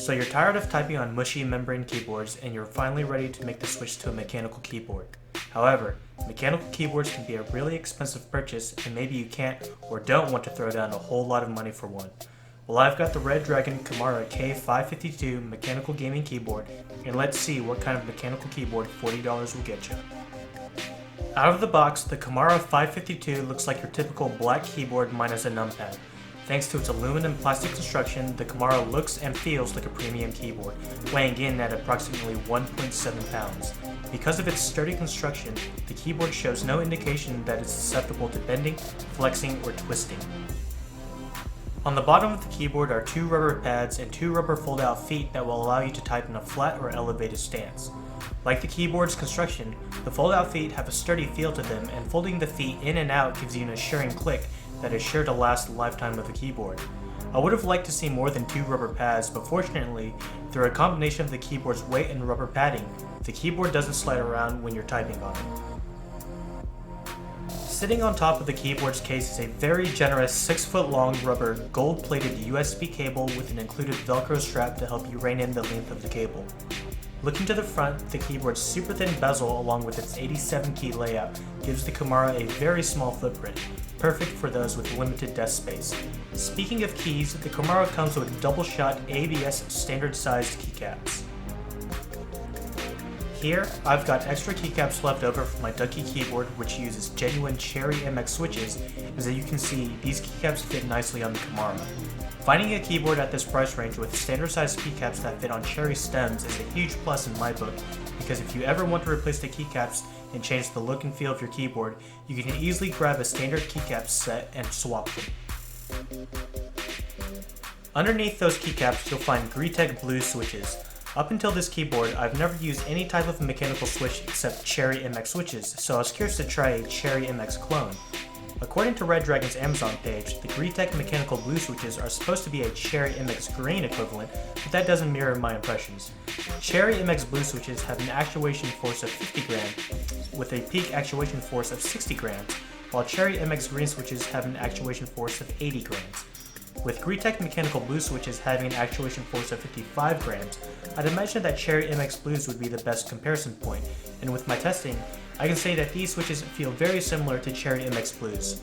So you're tired of typing on mushy membrane keyboards and you're finally ready to make the switch to a mechanical keyboard. However, mechanical keyboards can be a really expensive purchase and maybe you can't or don't want to throw down a whole lot of money for one. Well, I've got the Redragon Kumara K552 mechanical gaming keyboard, and let's see what kind of mechanical keyboard $40 will get you. Out of the box, the Kumara 552 looks like your typical black keyboard minus a numpad. Thanks to its aluminum plastic construction, the Kumara looks and feels like a premium keyboard, weighing in at approximately 1.7 pounds. Because of its sturdy construction, the keyboard shows no indication that it's susceptible to bending, flexing, or twisting. On the bottom of the keyboard are 2 rubber pads and 2 rubber fold-out feet that will allow you to type in a flat or elevated stance. Like the keyboard's construction, the fold-out feet have a sturdy feel to them, and folding the feet in and out gives you an assuring click that is sure to last the lifetime of the keyboard. I would have liked to see more than 2 rubber pads, but fortunately, through a combination of the keyboard's weight and rubber padding, the keyboard doesn't slide around when you're typing on it. Sitting on top of the keyboard's case is a very generous 6-foot-long rubber gold-plated USB cable with an included Velcro strap to help you rein in the length of the cable. Looking to the front, the keyboard's super thin bezel along with its 87 key layout gives the Kumara a very small footprint, perfect for those with limited desk space. Speaking of keys, the Kumara comes with double-shot ABS standard-sized keycaps. Here, I've got extra keycaps left over from my Ducky keyboard, which uses genuine Cherry MX switches. As you can see, these keycaps fit nicely on the Kumara. Finding a keyboard at this price range with standard-sized keycaps that fit on Cherry stems is a huge plus in my book, because if you ever want to replace the keycaps and change the look and feel of your keyboard, you can easily grab a standard keycap set and swap them. Underneath those keycaps, you'll find Greetech blue switches. Up until this keyboard, I've never used any type of mechanical switch except Cherry MX switches, so I was curious to try a Cherry MX clone. According to Redragon's Amazon page, the Greetech mechanical blue switches are supposed to be a Cherry MX green equivalent, but that doesn't mirror my impressions. Cherry MX blue switches have an actuation force of 50 grams, with a peak actuation force of 60 grams, while Cherry MX green switches have an actuation force of 80 grams. With Greetech mechanical blue switches having an actuation force of 55 grams, I'd imagine that Cherry MX blues would be the best comparison point, and with my testing, I can say that these switches feel very similar to Cherry MX blues.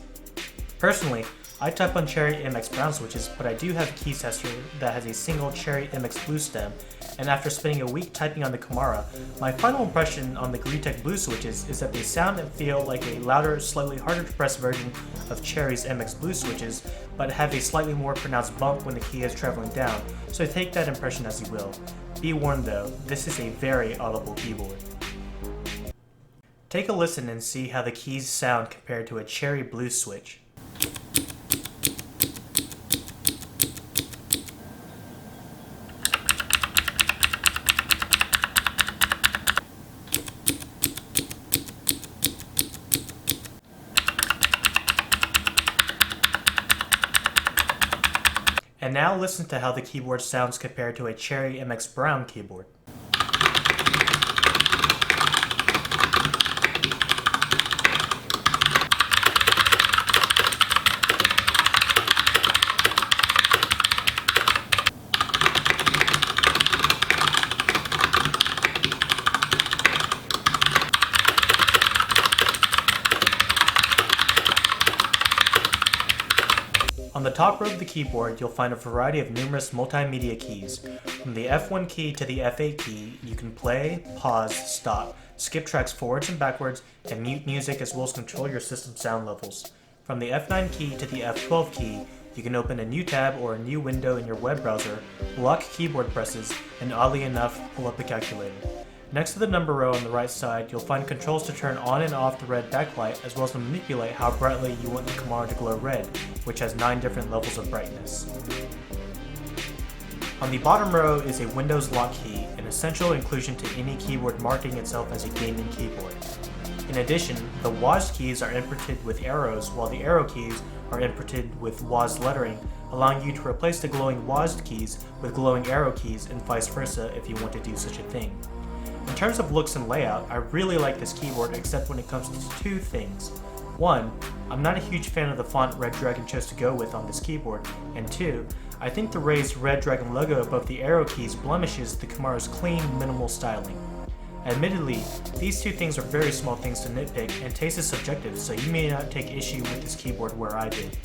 Personally, I type on Cherry MX brown switches, but I do have a key tester that has a single Cherry MX blue stem, and after spending a week typing on the Kumara, my final impression on the Greetech blue switches is that they sound and feel like a louder, slightly harder to press version of Cherry's MX blue switches, but have a slightly more pronounced bump when the key is traveling down, so take that impression as you will. Be warned though, this is a very audible keyboard. Take a listen and see how the keys sound compared to a Cherry blue switch. And now listen to how the keyboard sounds compared to a Cherry MX brown keyboard. On the top row of the keyboard, you'll find a variety of numerous multimedia keys. From the F1 key to the F8 key, you can play, pause, stop, skip tracks forwards and backwards, and mute music as well as control your system sound levels. From the F9 key to the F12 key, you can open a new tab or a new window in your web browser, lock keyboard presses, and oddly enough, pull up a calculator. Next to the number row on the right side, you'll find controls to turn on and off the red backlight, as well as to manipulate how brightly you want the Kumara to glow red, which has 9 different levels of brightness. On the bottom row is a Windows lock key, an essential inclusion to any keyboard marketing itself as a gaming keyboard. In addition, the WASD keys are imprinted with arrows, while the arrow keys are imprinted with WASD lettering, allowing you to replace the glowing WASD keys with glowing arrow keys and vice versa if you want to do such a thing. In terms of looks and layout, I really like this keyboard except when it comes to 2 things. 1. I'm not a huge fan of the font Redragon chose to go with on this keyboard, and 2. I think the raised Redragon logo above the arrow keys blemishes the Kumara's clean, minimal styling. Admittedly, these two things are very small things to nitpick, and taste is subjective, so you may not take issue with this keyboard where I did.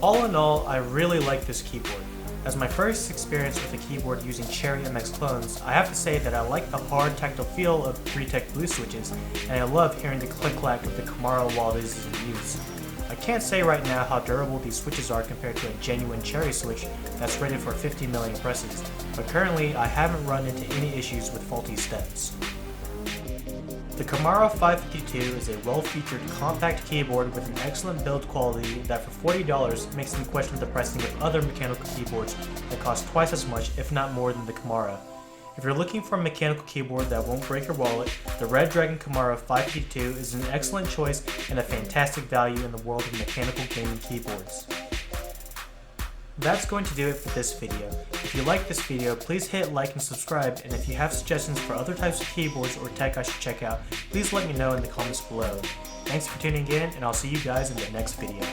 All in all, I really like this keyboard. As my first experience with a keyboard using Cherry MX clones, I have to say that I like the hard tactile feel of 3-Tech Blue switches, and I love hearing the click-clack of the Kumara while it is in use. I can't say right now how durable these switches are compared to a genuine Cherry switch that's rated for 50 million presses, but currently I haven't run into any issues with faulty steps. The Kumara K552 is a well-featured compact keyboard with an excellent build quality that for $40 makes me question the pricing of other mechanical keyboards that cost twice as much, if not more, than the Kumara. If you're looking for a mechanical keyboard that won't break your wallet, the Redragon Kumara K552 is an excellent choice and a fantastic value in the world of mechanical gaming keyboards. That's going to do it for this video. If you like this video, please hit like and subscribe, and if you have suggestions for other types of keyboards or tech I should check out, please let me know in the comments below. Thanks for tuning in, and I'll see you guys in the next video.